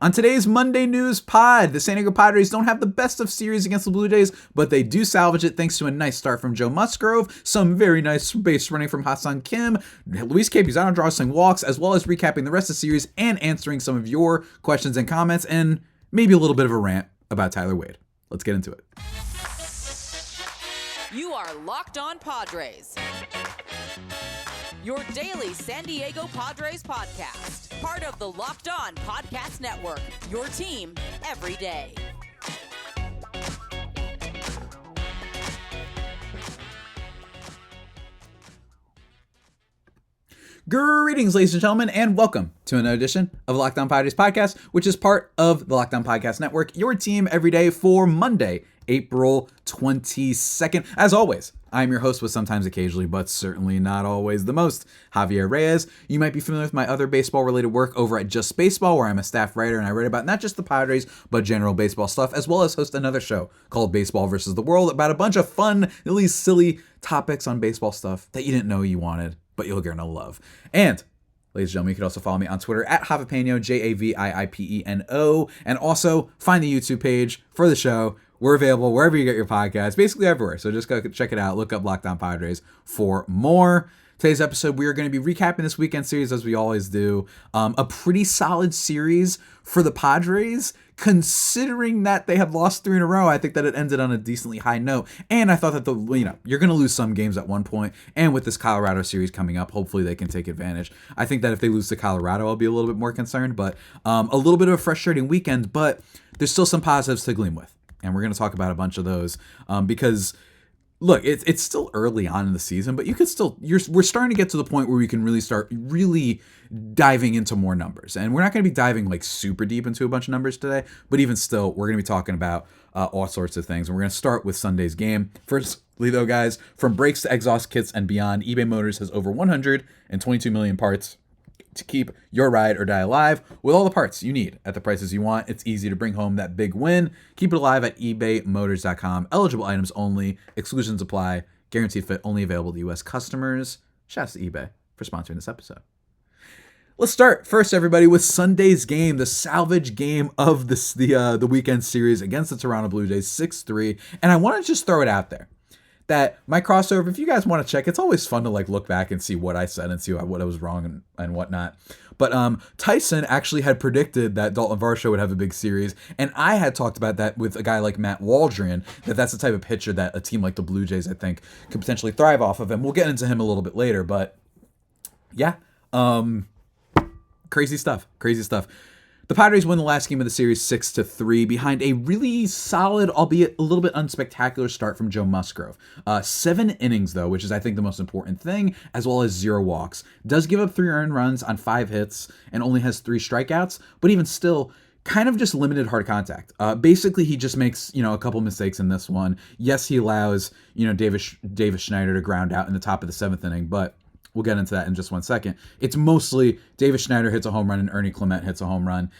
On today's Monday News Pod, the San Diego Padres don't have the best of series against the Blue Jays, but they do salvage it thanks to a nice start from Joe Musgrove, some very nice base running from Ha-Seong Kim, Luis Campusano drawing some walks, as well as recapping the rest of the series and answering some of your questions and comments, and maybe a little bit of a rant about Tyler Wade. Let's get into it. You are Locked On Padres, your daily San Diego Padres podcast. Part of the Locked On Podcast Network, your team every day. Greetings, ladies and gentlemen, and welcome to another edition of Locked On Padres podcast, which is part of the Locked On Podcast Network, your team every day for Monday, April 22nd. As always, I'm your host with sometimes occasionally, but certainly not always the most, Javier Reyes. You might be familiar with my other baseball-related work over at Just Baseball, where I'm a staff writer and I write about not just the Padres, but general baseball stuff, as well as host another show called Baseball vs. the World about a bunch of fun, at least silly topics on baseball stuff that you didn't know you wanted, but you're going to love. And ladies and gentlemen, you can also follow me on Twitter at Javipeno, Javiipeno, and also find the YouTube page for the show. We're available wherever you get your podcasts, basically everywhere. So just go check it out. Look up Locked On Padres for more. Today's episode, we are going to be recapping this weekend series as we always do. A pretty solid series for the Padres, considering that they have lost 3 in a row. I think that it ended on a decently high note. And I thought that you're going to lose some games at one point. And with this Colorado series coming up, hopefully they can take advantage. I think that if they lose to Colorado, I'll be a little bit more concerned. But a little bit of a frustrating weekend, but there's still some positives to glean with. And we're going to talk about a bunch of those because, look, it's still early on in the season, but you could still we're starting to get to the point where we can really start diving into more numbers. And we're not going to be diving like super deep into a bunch of numbers today, but even still, we're going to be talking about all sorts of things. And we're going to start with Sunday's game. Firstly, though, guys, from brakes to exhaust kits and beyond, eBay Motors has over 122 million parts to keep your ride or die alive with all the parts you need at the prices you want. It's easy to bring home that big win. Keep it alive at ebaymotors.com. Eligible items only. Exclusions apply. Guaranteed fit only available to U.S. customers. Shouts to eBay for sponsoring this episode. Let's start first, everybody, with Sunday's game, the salvage game of the weekend series against the Toronto Blue Jays, 6-3. And I want to just throw it out there that my crossover, if you guys want to check, it's always fun to like look back and see what I said and see what I was wrong and whatnot. But Tyson actually had predicted that Dalton Varsho would have a big series, and I had talked about that with a guy like Matt Waldron, that's the type of pitcher that a team like the Blue Jays, I think, could potentially thrive off of, and we'll get into him a little bit later. But yeah, crazy stuff. The Padres won the last game of the series 6-3 behind a really solid, albeit a little bit unspectacular start from Joe Musgrove. 7 innings, though, which is, I think, the most important thing, as well as 0 walks. Does give up 3 earned runs on 5 hits and only has 3 strikeouts, but even still, kind of just limited hard contact. Basically, he just makes, a couple mistakes in this one. Yes, he allows, Davis Schneider to ground out in the top of the 7th inning, but we'll get into that in just one second. It's mostly Davis Schneider hits a home run and Ernie Clement hits a home run.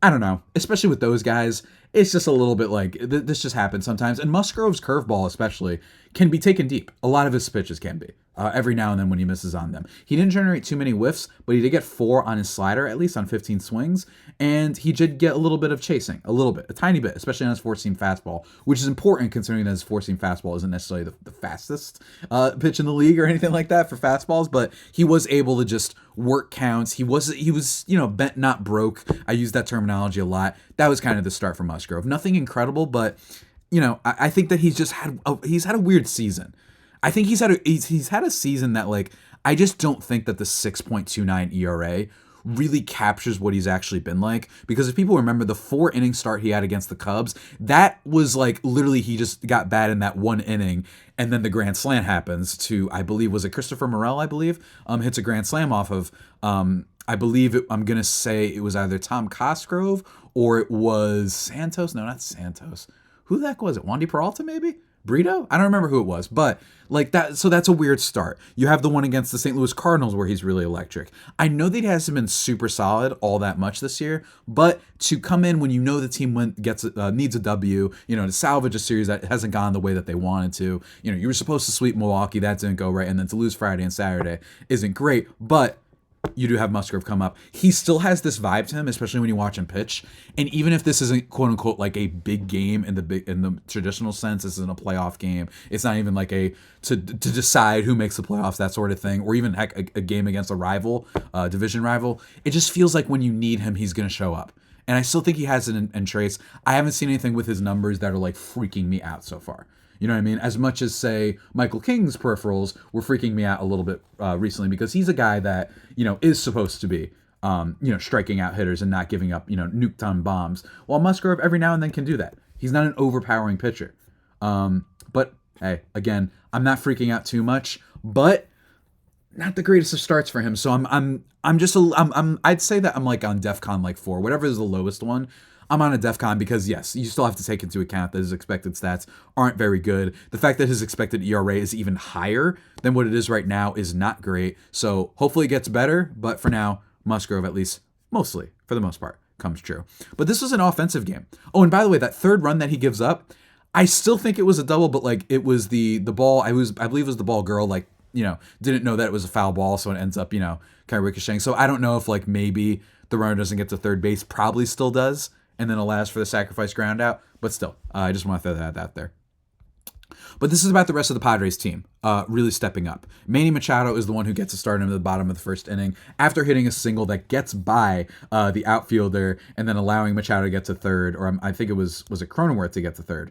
I don't know. Especially with those guys, it's just a little bit like this just happens sometimes. And Musgrove's curveball especially can be taken deep. A lot of his pitches can be. Every now and then when he misses on them. He didn't generate too many whiffs, but he did get 4 on his slider, at least on 15 swings. And he did get a little bit of chasing, a tiny bit, especially on his 4-seam fastball, which is important considering that his 4-seam fastball isn't necessarily the fastest pitch in the league or anything like that for fastballs, but he was able to just work counts. He was bent, not broke. I use that terminology a lot. That was kind of the start for Musgrove. Nothing incredible, but I think that he's had a weird season. I think he's had a season that, like, I just don't think that the 6.29 ERA really captures what he's actually been like. Because if people remember the 4-inning start he had against the Cubs, that was like literally he just got bad in that 1 inning, and then the grand slam happens to, I believe, was it Christopher Morel? I believe hits a grand slam off of I'm gonna say it was either Tom Cosgrove or it was Santos. No, not Santos. Who the heck was it? Wandy Peralta, maybe? Brito? I don't remember who it was, but like that. So that's a weird start. You have the one against the St. Louis Cardinals where he's really electric. I know that he hasn't been super solid all that much this year, but to come in when the team needs a W, to salvage a series that hasn't gone the way that they wanted to. You were supposed to sweep Milwaukee, that didn't go right, and then to lose Friday and Saturday isn't great, but you do have Musgrove come up. He still has this vibe to him, especially when you watch him pitch. And even if this isn't quote unquote like a big game in the traditional sense, this isn't a playoff game. It's not even like to decide who makes the playoffs, that sort of thing, or even heck, a game against a rival, division rival. It just feels like when you need him, he's going to show up. And I still think he has it in trace. I haven't seen anything with his numbers that are like freaking me out so far. You know what I mean? As much as, say, Michael King's peripherals were freaking me out a little bit recently, because he's a guy that, is supposed to be, striking out hitters and not giving up, nuke-ton bombs. While Musgrove every now and then can do that. He's not an overpowering pitcher. But, hey, again, I'm not freaking out too much, but not the greatest of starts for him. So I'd say that I'm like on DEFCON like 4, whatever is the lowest one. I'm on a DEFCON because, yes, you still have to take into account that his expected stats aren't very good. The fact that his expected ERA is even higher than what it is right now is not great. So hopefully it gets better. But for now, Musgrove, at least mostly, for the most part, comes true. But this was an offensive game. Oh, and by the way, that third run that he gives up, I still think it was a double, but like it was the ball. I believe it was the ball girl, like, didn't know that it was a foul ball. So it ends up, kind of ricocheting. So I don't know if like maybe the runner doesn't get to third base, probably still does, and then allows for the sacrifice ground out. But still, I just want to throw that out there. But this is about the rest of the Padres team really stepping up. Manny Machado is the one who gets a start in the bottom of the first inning after hitting a single that gets by the outfielder and then allowing Machado to get to third. Or I think it was it Cronenworth to get to third?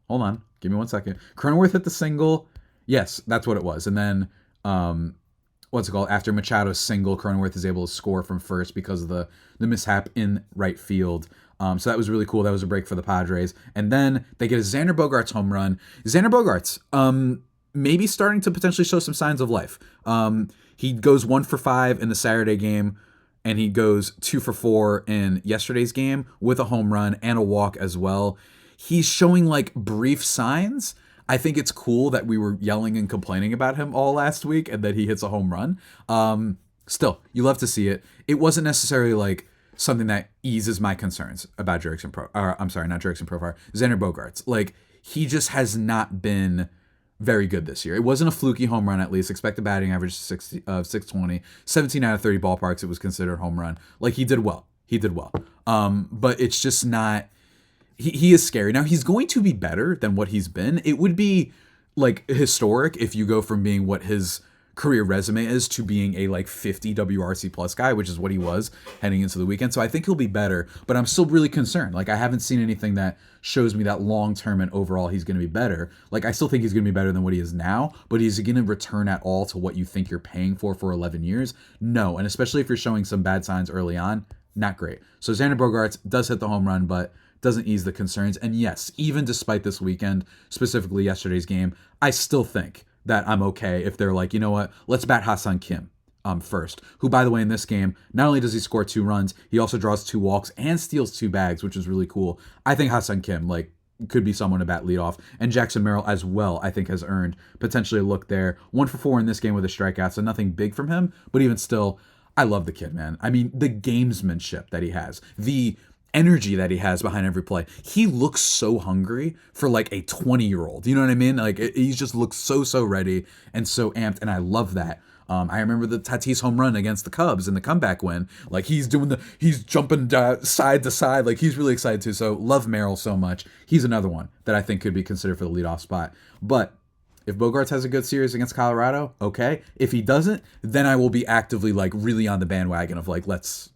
Hold on. Give me 1 second. Cronenworth hit the single. Yes, that's what it was. And then after Machado's single, Cronenworth is able to score from first because of the mishap in right field. So that was really cool. That was a break for the Padres. And then they get a Xander Bogaerts home run. Xander Bogaerts, maybe starting to potentially show some signs of life. He goes 1 for 5 in the Saturday game, and he goes 2 for 4 in yesterday's game with a home run and a walk as well. He's showing like brief signs. I think it's cool that we were yelling and complaining about him all last week and that he hits a home run. Still, you love to see it. It wasn't necessarily like something that eases my concerns about Xander Bogaerts. Like, he just has not been very good this year. It wasn't a fluky home run, at least. Expected batting average 620, 17 out of 30 ballparks, it was considered home run. Like, he did well. But it's just not... He is scary. Now, he's going to be better than what he's been. It would be, like, historic if you go from being what his career resume is to being a like 50 WRC plus guy, which is what he was heading into the weekend. So I think he'll be better, but I'm still really concerned. Like, I haven't seen anything that shows me that long-term and overall he's going to be better. Like, I still think he's going to be better than what he is now, but is he going to return at all to what you think you're paying for 11 years? No. And especially if you're showing some bad signs early on, not great. So Xander Bogaerts does hit the home run, but doesn't ease the concerns. And yes, even despite this weekend, specifically yesterday's game, I still think that I'm okay if they're like, you know what, let's bat Ha-Seong Kim first, who, by the way, in this game, not only does he score 2 runs, he also draws 2 walks and steals 2 bags, which is really cool. I think Ha-Seong Kim, like, could be someone to bat leadoff. And Jackson Merrill as well, I think, has earned potentially a look there. 1 for 4 in this game with a strikeout, so nothing big from him, but even still, I love the kid, man. I mean, the gamesmanship that he has, the energy that he has behind every play. He looks so hungry for like a 20-year-old. You know what I mean? Like, he just looks so ready and so amped, and I love that. I remember the Tatis home run against the Cubs in the comeback win. Like, he's jumping side to side. Like, he's really excited too. So love Merrill so much. He's another one that I think could be considered for the leadoff spot. But if Bogaerts has a good series against Colorado, okay. If he doesn't, then I will be actively like really on the bandwagon of like, let's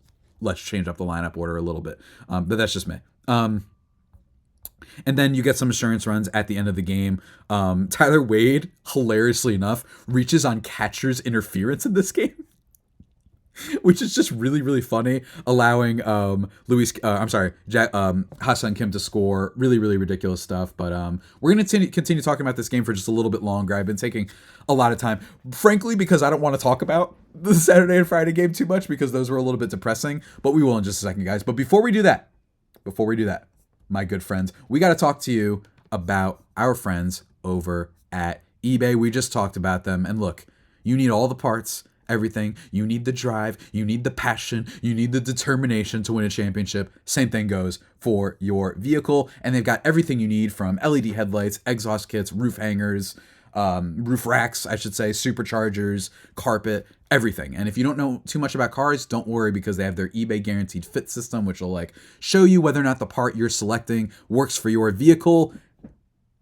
change up the lineup order a little bit. But that's just me. And then you get some insurance runs at the end of the game. Tyler Wade, hilariously enough, reaches on catcher's interference in this game, which is just really funny, allowing Ha-Seong Kim to score. Really ridiculous stuff. But we're going to continue talking about this game for just a little bit longer. I've been taking a lot of time, frankly, because I don't want to talk about the Saturday and Friday game too much, because those were a little bit depressing, but we will in just a second, guys. But before we do that, my good friends, we got to talk to you about our friends over at eBay. We just talked about them, and look, you need all the parts, everything. You need the drive, you need the passion, you need the determination to win a championship. Same thing goes for your vehicle, and they've got everything you need, from LED headlights, exhaust kits, roof hangers, roof racks, I should say, superchargers, carpet, everything. And if you don't know too much about cars, don't worry, because they have their eBay guaranteed fit system, which will like show you whether or not the part you're selecting works for your vehicle.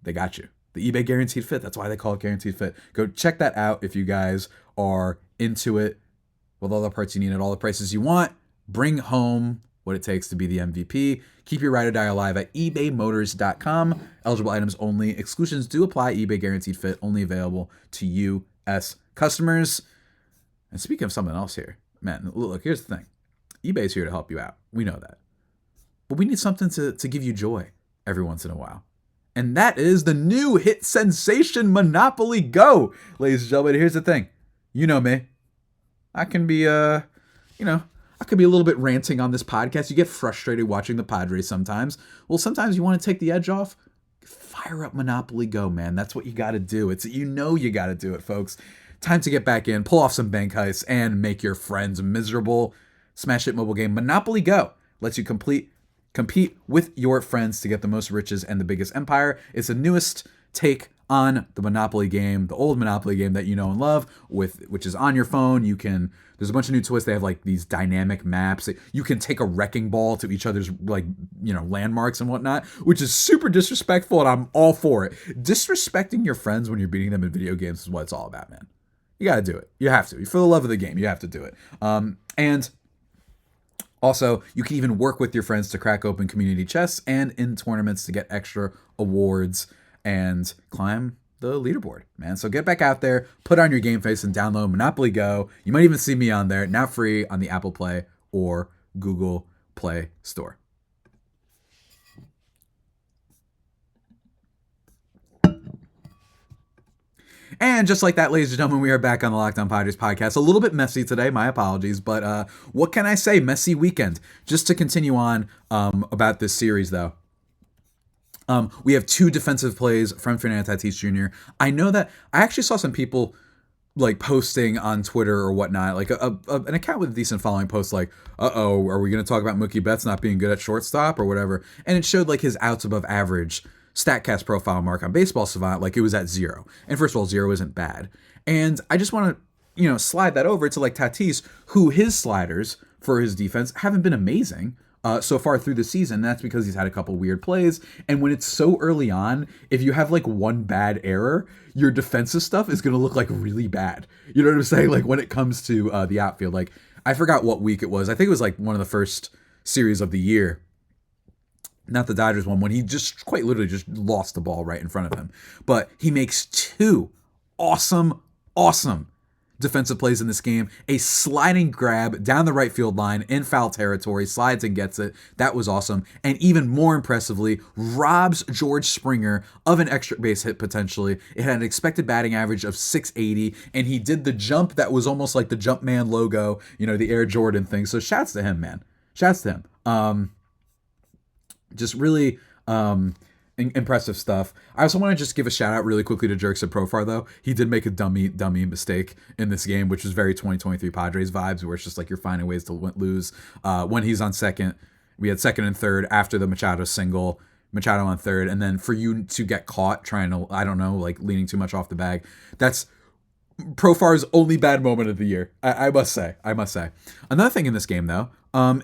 They got you. The eBay guaranteed fit. That's why they call it guaranteed fit. Go check that out if you guys are into it. With all the parts you need at all the prices you want, bring home what it takes to be the MVP. Keep your ride or die alive at ebaymotors.com. Eligible items only. Exclusions do apply. eBay guaranteed fit only available to U.S. customers. And speaking of something else here, man, look, here's the thing. eBay's here to help you out. We know that. But we need something to give you joy every once in a while. And that is the new hit sensation Monopoly Go. Ladies and gentlemen, here's the thing. You know me. I can be, I could be a little bit ranting on this podcast. You get frustrated watching the Padres sometimes. Well, sometimes you want to take the edge off. Fire up Monopoly Go, man. That's what you got to do. You got to do it, folks. Time to get back in, pull off some bank heists, and make your friends miserable. Smash hit mobile game Monopoly Go lets you compete with your friends to get the most riches and the biggest empire. It's the newest take on the Monopoly game, the old Monopoly game that you know and love, which is on your phone. There's a bunch of new twists. They have like these dynamic maps. You can take a wrecking ball to each other's landmarks and whatnot, which is super disrespectful, and I'm all for it. Disrespecting your friends when you're beating them in video games is what it's all about, man. You got to do it. You have to. For the love of the game, you have to do it. And also, you can even work with your friends to crack open community chests and in tournaments to get extra awards and climb the leaderboard, man. So get back out there, put on your game face, and download Monopoly Go. You might even see me on there, now free on the Apple Play or Google Play Store. And just like that, ladies and gentlemen, we are back on the Locked On Padres podcast. A little bit messy today, my apologies, but what can I say? Messy weekend. Just to continue on about this series, though. We have two defensive plays from Fernando Tatis Jr. I know that I actually saw some people like posting on Twitter or whatnot, like an account with a decent following post like, are we going to talk about Mookie Betts not being good at shortstop or whatever? And it showed like his outs above average StatCast profile mark on Baseball Savant, like it was at 0. And first of all, 0 isn't bad. And I just want to, slide that over to like Tatis, who his sliders for his defense haven't been amazing so far through the season. That's because he's had a couple weird plays. And when it's so early on, if you have like one bad error, your defensive stuff is going to look like really bad. You know what I'm saying? Like when it comes to the outfield, like I forgot what week it was. I think it was like one of the first series of the year. Not the Dodgers one, when he just quite literally just lost the ball right in front of him. But he makes two awesome defensive plays in this game. A sliding grab down the right field line in foul territory, slides and gets it. That was awesome. And even more impressively, robs George Springer of an extra base hit potentially. It had an expected batting average of 680, and he did the jump that was almost like the Jumpman logo, the Air Jordan thing. So shouts to him, man. Shouts to him. Just really impressive stuff. I also want to just give a shout out really quickly to Jurickson Profar, though. He did make a dummy mistake in this game, which was very 2023 Padres vibes, where it's just like you're finding ways to lose. When he's on second, we had second and third after the Machado single, Machado on third, and then for you to get caught trying to, leaning too much off the bag, that's Profar's only bad moment of the year. I must say. Another thing in this game, though,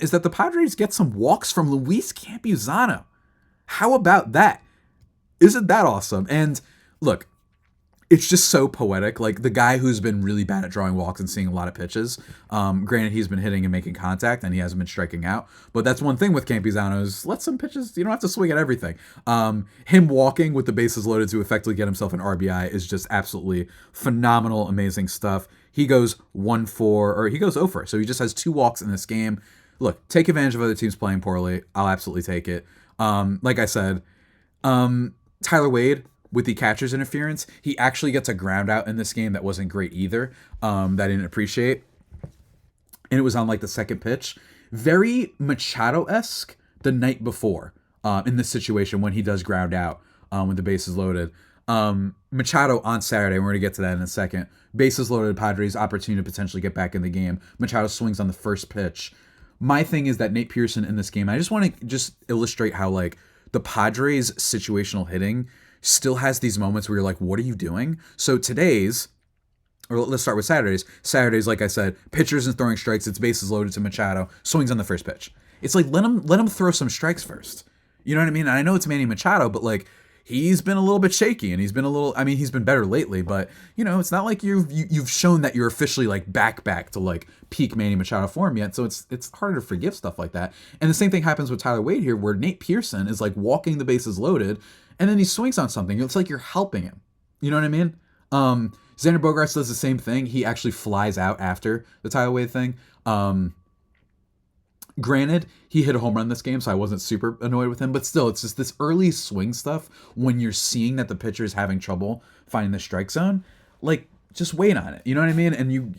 is that the Padres get some walks from Luis Campusano. How about that? Isn't that awesome? And look, it's just so poetic. Like the guy who's been really bad at drawing walks and seeing a lot of pitches. Granted, he's been hitting and making contact, and he hasn't been striking out. But that's one thing with Campusano is let some pitches. You don't have to swing at everything. Him walking with the bases loaded to effectively get himself an RBI is just absolutely phenomenal, amazing stuff. He goes 0 for. So he just has 2 walks in this game. Look, take advantage of other teams playing poorly. I'll absolutely take it. Like I said, Tyler Wade, with the catcher's interference, he actually gets a ground out in this game that wasn't great either, that I didn't appreciate. And it was on like the second pitch. Very Machado-esque the night before in this situation when he does ground out when the base is loaded. Machado on Saturday, we're going to get to that in a second. Bases loaded, Padres opportunity to potentially get back in the game. Machado swings on the first pitch. My thing is that Nate Pearson in this game, I just want to just illustrate how like the Padres situational hitting still has these moments where you're like, what are you doing? So let's start with Saturdays. Saturdays, like I said, pitchers and throwing strikes. It's bases loaded to Machado. Swings on the first pitch. It's like, let him throw some strikes first. You know what I mean? And I know it's Manny Machado, but like, he's been a little bit shaky, and he's been better lately, but it's not like you've shown that you're officially like back to like peak Manny Machado form yet. So it's harder to forgive stuff like that. And the same thing happens with Tyler Wade here, where Nate Pearson is like walking the bases loaded, and then he swings on something. It's like you're helping him. You know what I mean? Xander Bogaerts does the same thing. He actually flies out after the Tyler Wade thing. Granted, he hit a home run this game, so I wasn't super annoyed with him, but still, it's just this early swing stuff when you're seeing that the pitcher is having trouble finding the strike zone. Like, just wait on it. You know what I mean? And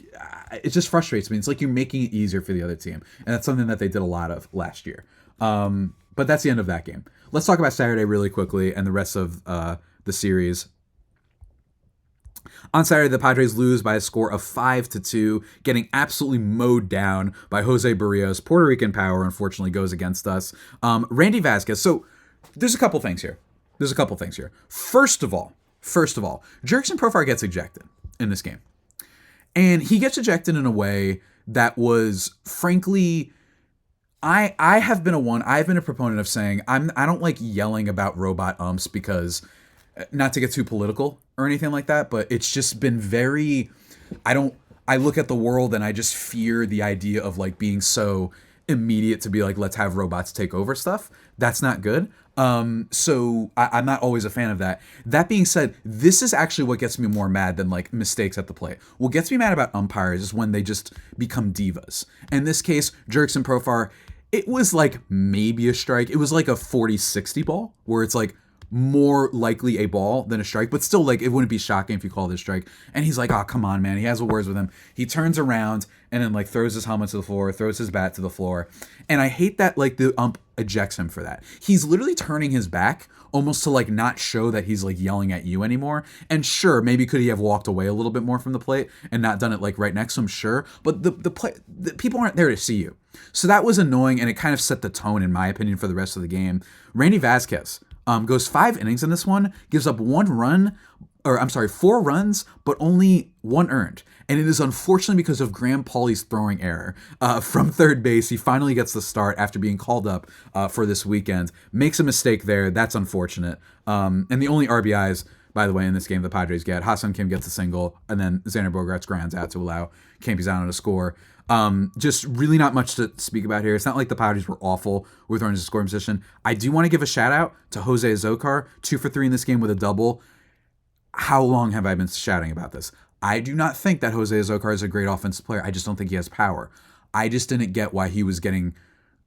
it just frustrates me. It's like you're making it easier for the other team, and that's something that they did a lot of last year. But that's the end of that game. Let's talk about Saturday really quickly and the rest of the series. On Saturday, the Padres lose by a score of 5-2, getting absolutely mowed down by Jose Barrios. Puerto Rican power, unfortunately, goes against us. Randy Vasquez. So there's a couple things here. First of all, Jurickson Profar gets ejected in this game. And he gets ejected in a way that was, frankly, I've been a proponent of saying I don't like yelling about robot umps because, not to get too political or anything like that, but it's just been very, I look at the world and I just fear the idea of like being so immediate to be like, let's have robots take over stuff. That's not good. So I'm not always a fan of that. That being said, this is actually what gets me more mad than like mistakes at the plate. What gets me mad about umpires is when they just become divas. In this case, Jurickson Profar, it was like maybe a strike. It was like a 40-60 ball where it's like more likely a ball than a strike, but still, like, it wouldn't be shocking if you called it a strike. And he's like, oh, come on, man. He has words with him. He turns around and then like throws his helmet to the floor, throws his bat to the floor. And I hate that like the ump ejects him for that. He's literally turning his back almost to like not show that he's like yelling at you anymore. And sure, maybe could he have walked away a little bit more from the plate and not done it like right next to him? Sure. But the people aren't there to see you. So that was annoying, and it kind of set the tone, in my opinion, for the rest of the game. Randy Vasquez goes 5 innings in this one, gives up 4 runs, but only 1 earned. And it is unfortunately because of Graham Pauley's throwing error from third base. He finally gets the start after being called up for this weekend. Makes a mistake there. That's unfortunate. And the only RBIs, by the way, in this game the Padres get, Ha-Seong Kim gets a single, and then Xander Bogaerts grounds out to allow Campusano to score. Just really not much to speak about here. It's not like the Padres were awful with runners in scoring position. I do want to give a shout out to Jose Azocar, 2 for 3 in this game with a double. How long have I been shouting about this? I do not think that Jose Azocar is a great offensive player. I just don't think he has power. I just didn't get why he was getting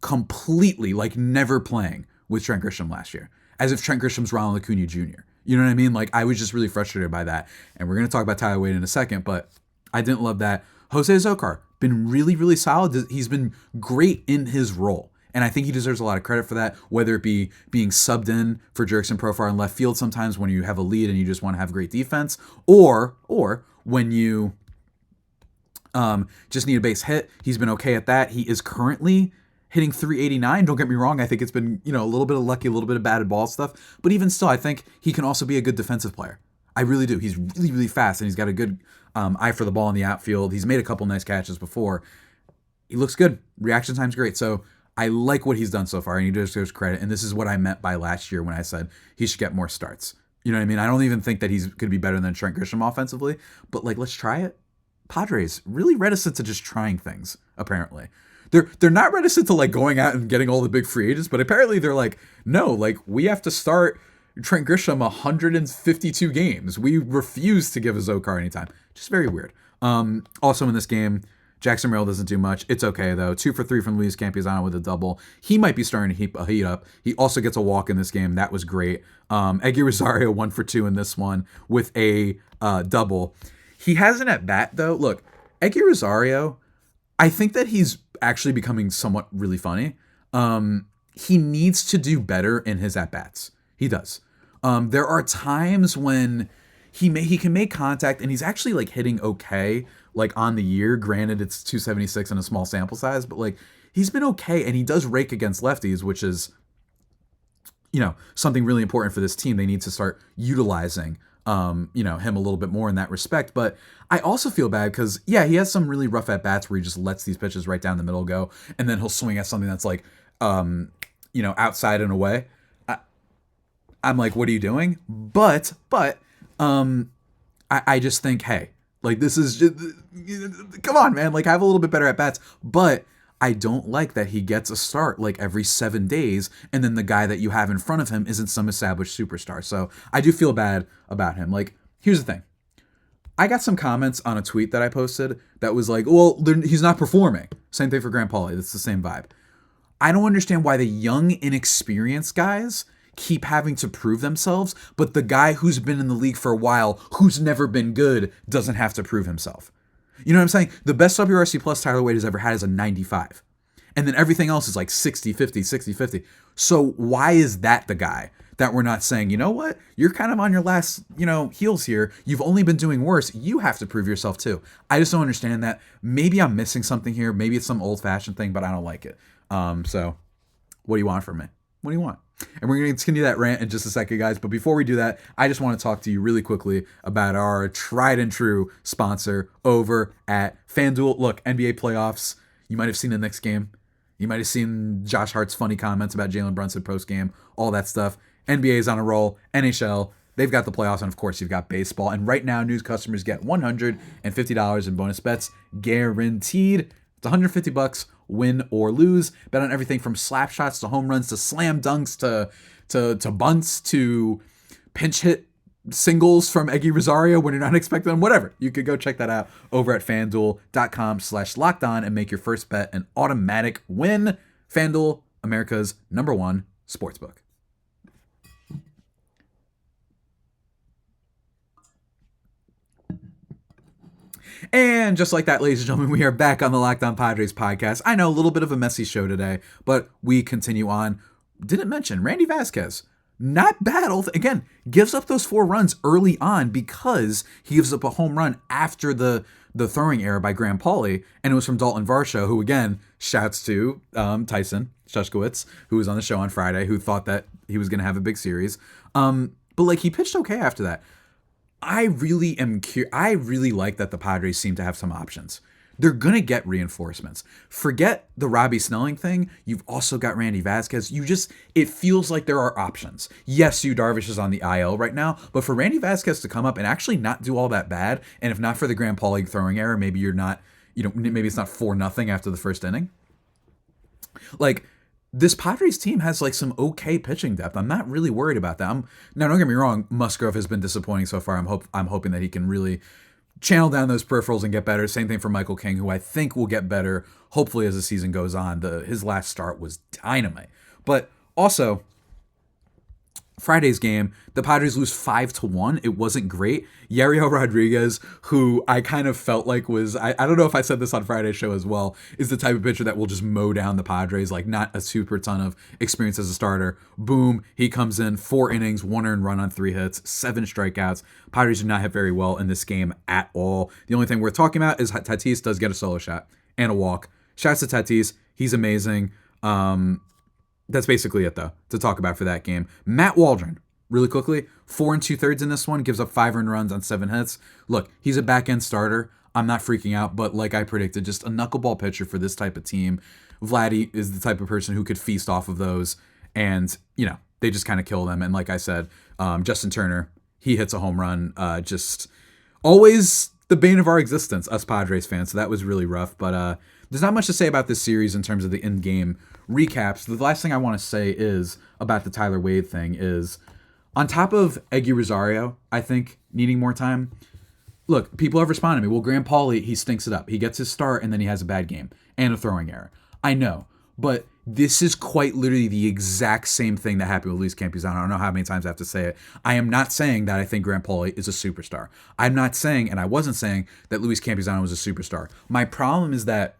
completely, like, never playing with Trent Grisham last year, as if Trent Grisham's Ronald Acuna Jr. You know what I mean? Like, I was just really frustrated by that. And we're going to talk about Tyler Wade in a second, but I didn't love that. Jose Azocar, been really, really solid. He's been great in his role. And I think he deserves a lot of credit for that, whether it be being subbed in for Jurickson Profar in left field sometimes when you have a lead and you just want to have great defense, or when you just need a base hit. He's been okay at that. He is currently hitting 389. Don't get me wrong. I think it's been, a little bit of lucky, a little bit of batted ball stuff. But even still, I think he can also be a good defensive player. I really do. He's really, really fast, and he's got a good eye for the ball in the outfield. He's made a couple nice catches before. He looks good. Reaction time's great. So I like what he's done so far, and he deserves credit. And this is what I meant by last year when I said he should get more starts. You know what I mean? I don't even think that he's going to be better than Trent Grisham offensively, but like, let's try it. Padres really reticent to just trying things, apparently. They're not reticent to like going out and getting all the big free agents, but apparently they're like, no, like, we have to start Trent Grisham 152 games. We refuse to give Azocar any time. Just very weird. Also in this game, Jackson Merrill doesn't do much. It's okay, though. 2 for 3 from Luis Campusano with a double. He might be starting to heat up. He also gets a walk in this game. That was great. Eggy Rosario 1 for 2 in this one with a double. He has an at-bat, though. Look, Eggy Rosario, I think that he's actually becoming somewhat really funny. He needs to do better in his at-bats. He does. There are times when he can make contact, and he's actually like hitting okay, like on the year. Granted, it's 276 in a small sample size, but like he's been okay, and he does rake against lefties, which is something really important for this team. They need to start utilizing, him a little bit more in that respect. But I also feel bad because, he has some really rough at-bats where he just lets these pitches right down the middle go, and then he'll swing at something that's like, outside and away. I'm like, what are you doing? But, I just think, hey, like, this is just, come on, man, like, have a little bit better at-bats. But I don't like that he gets a start like every 7 days, and then the guy that you have in front of him isn't some established superstar. So I do feel bad about him. Like, here's the thing. I got some comments on a tweet that I posted that was like, well, he's not performing. Same thing for Graham Pauley. That's the same vibe. I don't understand why the young, inexperienced guys keep having to prove themselves, but the guy who's been in the league for a while, who's never been good, doesn't have to prove himself. You know what I'm saying? The best WRC plus Tyler Wade has ever had is a 95. And then everything else is like 60-50, 60-50. So why is that the guy that we're not saying, you know what? You're kind of on your last, heels here. You've only been doing worse. You have to prove yourself too. I just don't understand that. Maybe I'm missing something here. Maybe it's some old-fashioned thing, but I don't like it. So what do you want from me? What do you want? And we're going to continue that rant in just a second, guys. But before we do that, I just want to talk to you really quickly about our tried and true sponsor over at FanDuel. Look, NBA playoffs. You might have seen the Knicks game. You might have seen Josh Hart's funny comments about Jalen Brunson post-game, all that stuff. NBA is on a roll. NHL, they've got the playoffs. And, of course, you've got baseball. And right now, new customers get $150 in bonus bets guaranteed. It's $150. Win or lose. Bet on everything from slap shots to home runs to slam dunks to bunts to pinch hit singles from Eggy Rosario when you're not expecting them. Whatever. You could go check that out over at FanDuel.com/lockedon and make your first bet an automatic win. FanDuel, America's #1 sportsbook. And just like that, ladies and gentlemen, we are back on the Locked On Padres podcast. I know, a little bit of a messy show today, but we continue on. Didn't mention Randy Vasquez. Not bad. Again, gives up those 4 runs early on because he gives up a home run after the throwing error by Graham Pauley, and it was from Dalton Varsho, who, again, shouts to Tyson Shushkowitz, who was on the show on Friday, who thought that he was going to have a big series. But, like, he pitched okay after that. I really like that the Padres seem to have some options. They're going to get reinforcements. Forget the Robbie Snelling thing. You've also got Randy Vasquez. It feels like there are options. Yes, Yu Darvish is on the IL right now, but for Randy Vasquez to come up and actually not do all that bad, and if not for the Graham Pauley throwing error, maybe maybe it's not 4-0 after the first inning. Like, this Padres team has like some okay pitching depth. I'm not really worried about that. Now, don't get me wrong, Musgrove has been disappointing so far. I'm hoping that he can really channel down those peripherals and get better. Same thing for Michael King, who I think will get better, hopefully, as the season goes on. His last start was dynamite. But also, Friday's game, the Padres lose 5-1. It wasn't great. Yariel Rodriguez, who I kind of felt like was, I don't know if I said this on Friday's show as well, is the type of pitcher that will just mow down the Padres, like not a super ton of experience as a starter. Boom, he comes in, 4 innings, 1 earned run on 3 hits, 7 strikeouts. Padres did not hit very well in this game at all. The only thing worth talking about is Tatis does get a solo shot and a walk. Shouts to Tatis. He's amazing. That's basically it, though, to talk about for that game. Matt Waldron, really quickly, 4 2/3 in this one, gives up 5 earned runs on 7 hits. Look, he's a back-end starter. I'm not freaking out, but like I predicted, just a knuckleball pitcher for this type of team. Vladdy is the type of person who could feast off of those, and, they just kind of kill them. And like I said, Justin Turner, he hits a home run, just always the bane of our existence, us Padres fans, so that was really rough. But there's not much to say about this series in terms of the in-game recaps. The last thing I want to say is about the Tyler Wade thing is, on top of Eggy Rosario, I think, needing more time, look, people have responded to me. Well, Graham Pauley, he stinks it up. He gets his start, and then he has a bad game and a throwing error. I know, but this is quite literally the exact same thing that happened with Luis Campusano. I don't know how many times I have to say it. I am not saying that I think Graham Pauley is a superstar. I'm not saying, and I wasn't saying, that Luis Campusano was a superstar. My problem is that,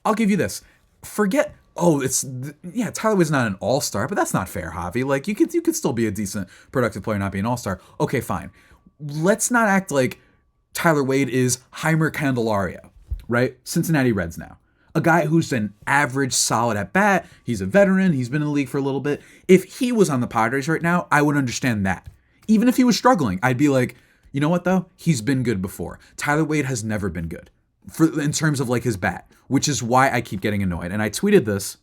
I'll give you this. Forget, Tyler was not an all-star, but that's not fair, Javi. Like, you could still be a decent, productive player and not be an all-star. Okay, fine. Let's not act like Tyler Wade is Heimer Candelario, right? Cincinnati Reds now. a guy who's an average solid at bat. He's a veteran. He's been in the league for a little bit. If he was on the Padres right now, I would understand that. Even if he was struggling, I'd be like, you know what though? He's been good before. Tyler Wade has never been good in terms of like his bat, which is why I keep getting annoyed. And I tweeted this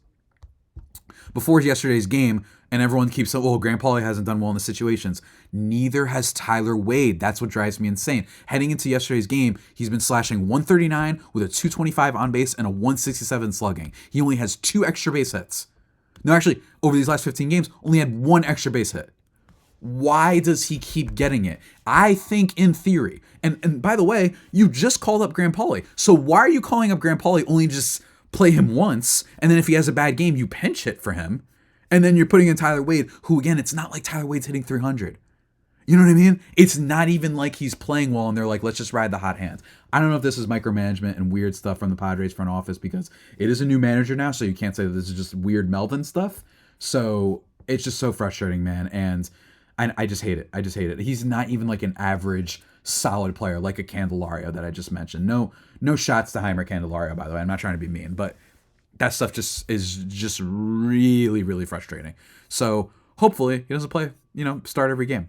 before yesterday's game, and everyone keeps saying, well, Graham Pauley hasn't done well in the situations. Neither has Tyler Wade. That's what drives me insane. Heading into yesterday's game, he's been slashing 139 with a 225 on base and a 167 slugging. He only has 2 extra base hits. No, actually, over these last 15 games, only had 1 extra base hit. Why does he keep getting it? I think in theory, and by the way, you just called up Graham Pauley. So why are you calling up Graham Pauley only just play him once, and then if he has a bad game, you pinch hit for him, and then you're putting in Tyler Wade, who again, it's not like Tyler Wade's hitting 300. You know what I mean? It's not even like he's playing well, and they're like, let's just ride the hot hands. I don't know if this is micromanagement and weird stuff from the Padres front office, because it is a new manager now, so you can't say that this is just weird Melvin stuff. So it's just so frustrating, man, and I just hate it. I just hate it. He's not even like an average solid player like a Candelario that I just mentioned. No shots to Heimer Candelario, by the way. I'm not trying to be mean, but that stuff just is just really, really frustrating. So hopefully he doesn't play, start every game.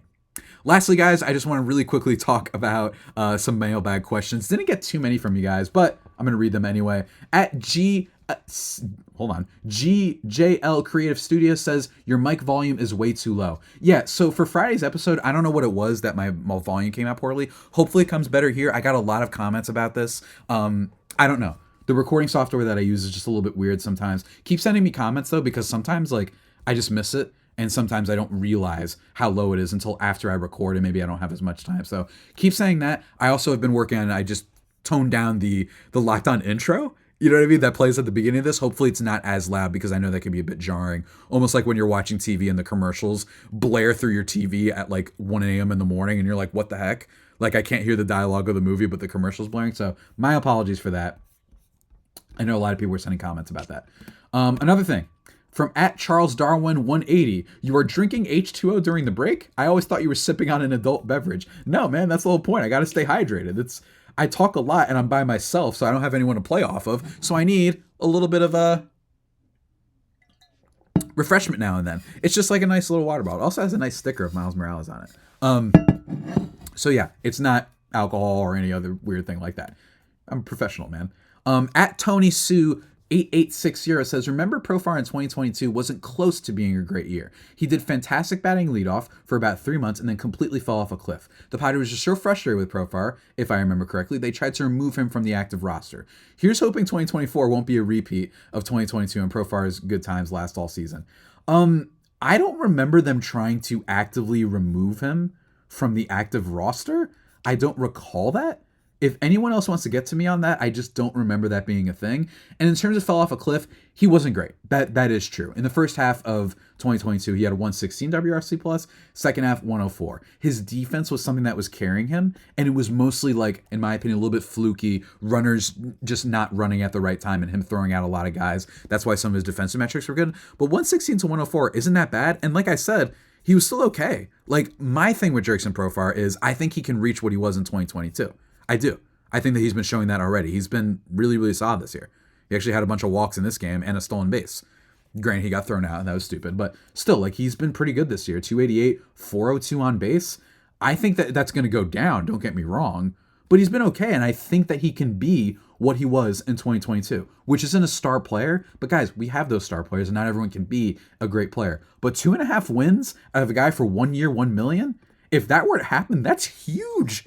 Lastly, guys, I just want to really quickly talk about some mailbag questions. Didn't get too many from you guys, but I'm going to read them anyway. At GJL Creative Studio says, your mic volume is way too low. Yeah, so for Friday's episode, I don't know what it was that my volume came out poorly. Hopefully it comes better here. I got a lot of comments about this. I don't know. The recording software that I use is just a little bit weird sometimes. Keep sending me comments though, because sometimes I just miss it. And sometimes I don't realize how low it is until after I record, and maybe I don't have as much time. So keep saying that. I also have been working on it. I just toned down the Locked On intro. You know what I mean? That plays at the beginning of this. Hopefully it's not as loud, because I know that can be a bit jarring. Almost like when you're watching TV and the commercials blare through your TV at 1 a.m. in the morning and you're like, what the heck? I can't hear the dialogue of the movie, but the commercial's blaring. So my apologies for that. I know a lot of people were sending comments about that. Another thing. From at Charles Darwin 180, you are drinking H2O during the break? I always thought you were sipping on an adult beverage. No, man, that's the whole point. I got to stay hydrated. I talk a lot and I'm by myself, so I don't have anyone to play off of. So I need a little bit of a refreshment now and then. It's just like a nice little water bottle. It also has a nice sticker of Miles Morales on it. So yeah, it's not alcohol or any other weird thing like that. I'm a professional, man. At Tony Sue 8860 says, remember Profar in 2022 wasn't close to being a great year. He did fantastic batting leadoff for about 3 months and then completely fell off a cliff. The Padres was just so frustrated with Profar, if I remember correctly, they tried to remove him from the active roster. Here's hoping 2024 won't be a repeat of 2022 and Profar's good times last all season. I don't remember them trying to actively remove him from the active roster. I don't recall that. If anyone else wants to get to me on that, I just don't remember that being a thing. And in terms of fell off a cliff, he wasn't great. That is true. In the first half of 2022, he had a 116 WRC plus, second half 104. His defense was something that was carrying him, and it was mostly, in my opinion, a little bit fluky, runners just not running at the right time and him throwing out a lot of guys. That's why some of his defensive metrics were good. But 116 to 104 isn't that bad. And like I said, he was still okay. My thing with Jurickson Profar is I think he can reach what he was in 2022. I do. I think that he's been showing that already. He's been really, really solid this year. He actually had a bunch of walks in this game and a stolen base. Granted, he got thrown out, and that was stupid. But still, he's been pretty good this year. 288, 402 on base. I think that that's going to go down, don't get me wrong. But he's been okay, and I think that he can be what he was in 2022, which isn't a star player. But guys, we have those star players, and not everyone can be a great player. But 2.5 wins out of a guy for 1 year, $1 million? If that were to happen, that's huge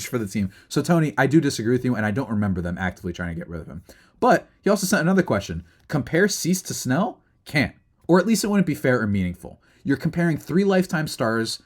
for the team. So, Tony, I do disagree with you, and I don't remember them actively trying to get rid of him. But he also sent another question. Compare Cease to Snell? Can't. Or at least it wouldn't be fair or meaningful. You're comparing 3 lifetime starts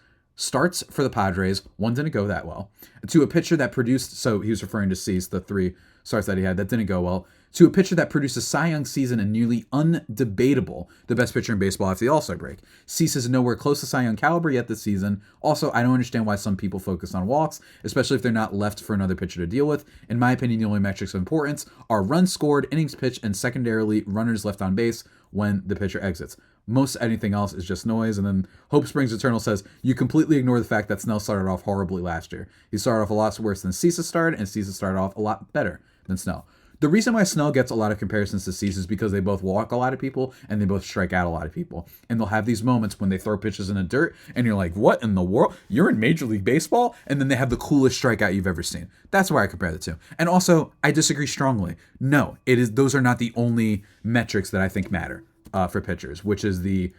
for the Padres, one didn't go that well, to a pitcher that produced, so he was referring to Cease, the 3 starts that he had that didn't go well, to a pitcher that produced a Cy Young season and nearly undebatable the best pitcher in baseball after the All-Star break. Cease is nowhere close to Cy Young caliber yet this season. Also, I don't understand why some people focus on walks, especially if they're not left for another pitcher to deal with. In my opinion, the only metrics of importance are runs scored, innings pitched, and secondarily, runners left on base when the pitcher exits. Most anything else is just noise. And then Hope Springs Eternal says, you completely ignore the fact that Snell started off horribly last year. He started off a lot worse than Cease started, and Cease started off a lot better than Snell. The reason why Snell gets a lot of comparisons to Cease is because they both walk a lot of people and they both strike out a lot of people. And they'll have these moments when they throw pitches in the dirt and you're like, what in the world? You're in Major League Baseball? And then they have the coolest strikeout you've ever seen. That's why I compare the two. And also, I disagree strongly. No, those are not the only metrics that I think matter for pitchers, which is the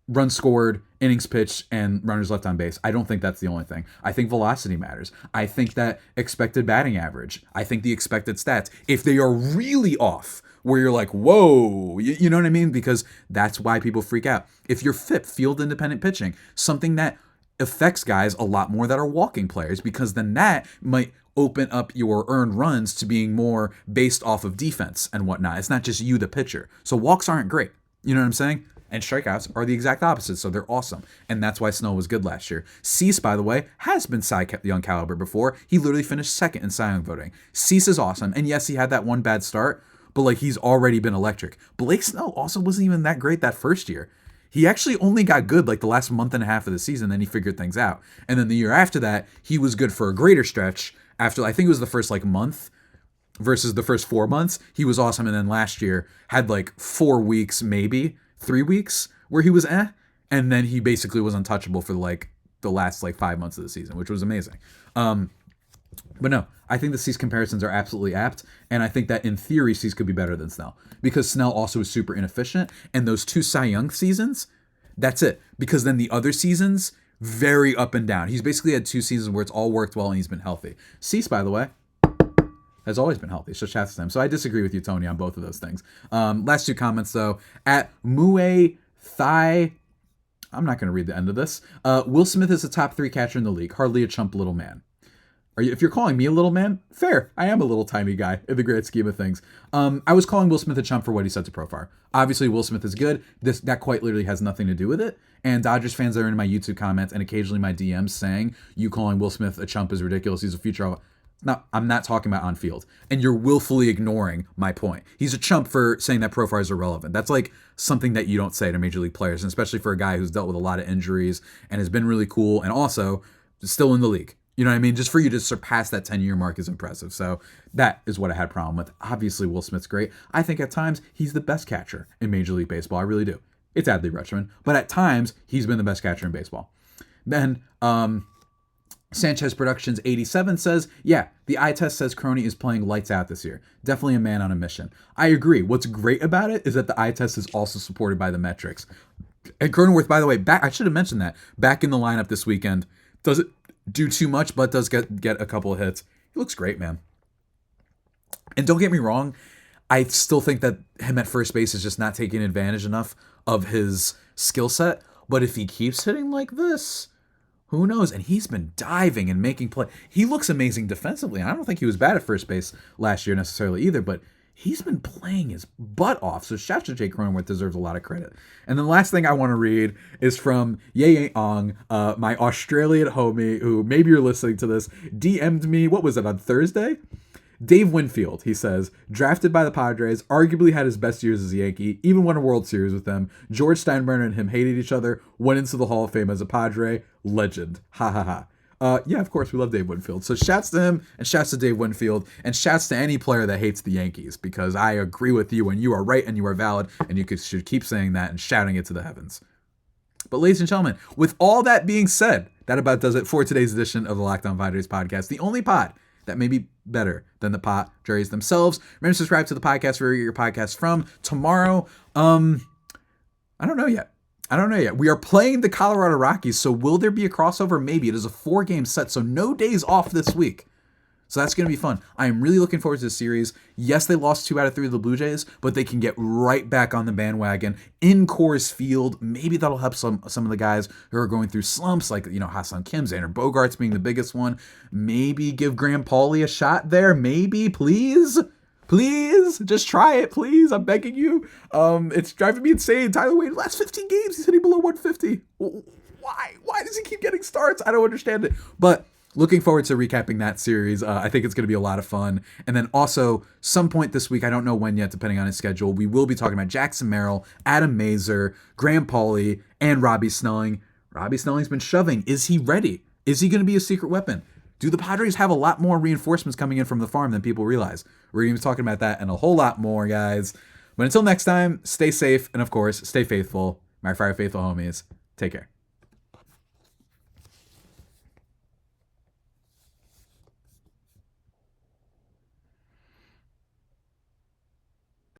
runs scored, innings pitched, and runners left on base. I don't think that's the only thing. I think velocity matters. I think that expected batting average. I think the expected stats, if they are really off, where you're like, whoa, you know what I mean? Because that's why people freak out. If you're FIP, field independent pitching, something that affects guys a lot more that are walking players, because then that might open up your earned runs to being more based off of defense and whatnot. It's not just you, the pitcher. So walks aren't great. You know what I'm saying? And strikeouts are the exact opposite, so they're awesome. And that's why Snell was good last year. Cease, by the way, has been Cy Young caliber before. He literally finished second in Cy Young voting. Cease is awesome. And yes, he had that one bad start, but like he's already been electric. Blake Snell also wasn't even that great that first year. He actually only got good like the last month and a half of the season, then he figured things out. And then the year after that, he was good for a greater stretch. After, I think it was the first like month versus the first 4 months, he was awesome. And then last year had like 4 weeks, maybe 3 weeks where he was and then he basically was untouchable for like the last like 5 months of the season, which was amazing. But no, I think the Cease comparisons are absolutely apt, and I think that in theory Cease could be better than Snell because Snell also is super inefficient, and those 2 Cy Young seasons, that's it. Because then the other seasons, very up and down. He's basically had 2 seasons where it's all worked well and he's been healthy. Cease, by the way, has always been healthy. So shouts to him. So I disagree with you, Tony, on both of those things. Last 2 comments, though. At Mue Thigh, I'm not going to read the end of this. Will Smith is a top 3 catcher in the league. Hardly a chump little man. If you're calling me a little man, fair. I am a little tiny guy in the great scheme of things. I was calling Will Smith a chump for what he said to Profar. Obviously, Will Smith is good. That quite literally has nothing to do with it. And Dodgers fans that are in my YouTube comments and occasionally my DMs saying you calling Will Smith a chump is ridiculous. He's a future. No, I'm not talking about on field. And you're willfully ignoring my point. He's a chump for saying that Profar is irrelevant. That's like something that you don't say to major league players, and especially for a guy who's dealt with a lot of injuries and has been really cool and also still in the league. You know what I mean? Just for you to surpass that 10-year mark is impressive. So that is what I had a problem with. Obviously, Will Smith's great. I think at times he's the best catcher in Major League Baseball. I really do. It's Adley Rutschman. But at times, he's been the best catcher in baseball. Then, Sanchez Productions 87 says, yeah, the eye test says Crony is playing lights out this year. Definitely a man on a mission. I agree. What's great about it is that the eye test is also supported by the metrics. And Cronenworth, by the way, I should have mentioned that, back in the lineup this weekend. Doesn't do too much, but does get a couple of hits. He looks great, man. And don't get me wrong, I still think that him at first base is just not taking advantage enough of his skill set. But if he keeps hitting like this, who knows? And he's been diving and making play. He looks amazing defensively. I don't think he was bad at first base last year necessarily either, but he's been playing his butt off. So shout to Jay Cronenworth, deserves a lot of credit. And the last thing I want to read is from Ye Ong, my Australian homie, who maybe you're listening to this, DM'd me, what was it, on Thursday? Dave Winfield, he says, drafted by the Padres, arguably had his best years as a Yankee, even won a World Series with them. George Steinbrenner and him hated each other, went into the Hall of Fame as a Padre. Legend. Ha ha ha. Yeah, of course, we love Dave Winfield. So shouts to him, and shouts to Dave Winfield, and shouts to any player that hates the Yankees, because I agree with you, and you are right, and you are valid, and you should keep saying that and shouting it to the heavens. But ladies and gentlemen, with all that being said, that about does it for today's edition of the Locked On Padres podcast, the only pod that may be better than the Padres themselves. Remember to subscribe to the podcast wherever you get your podcast from. Tomorrow, I don't know yet. We are playing the Colorado Rockies, so will there be a crossover? Maybe. It is a 4-game set, so no days off this week. So that's going to be fun. I am really looking forward to this series. Yes, they lost 2 out of 3 of the Blue Jays, but they can get right back on the bandwagon in Coors Field. Maybe that'll help some of the guys who are going through slumps, like, Ha-Seong Kim, Xander Bogaerts being the biggest one. Maybe give Graham Pauley a shot there. Maybe, please. Please, just try it, please. I'm begging you. It's driving me insane. Tyler Wade, last 15 games, he's hitting below 150. Why? Why does he keep getting starts? I don't understand it. But looking forward to recapping that series. I think it's going to be a lot of fun. And then also, some point this week, I don't know when yet, depending on his schedule, we will be talking about Jackson Merrill, Adam Mazur, Graham Pauley, and Robbie Snelling. Robbie Snelling's been shoving. Is he ready? Is he going to be a secret weapon? do the Padres have a lot more reinforcements coming in from the farm than people realize? We're going to be talking about that and a whole lot more, guys. But until next time, stay safe and, of course, stay faithful. My Fire Faithful homies, take care.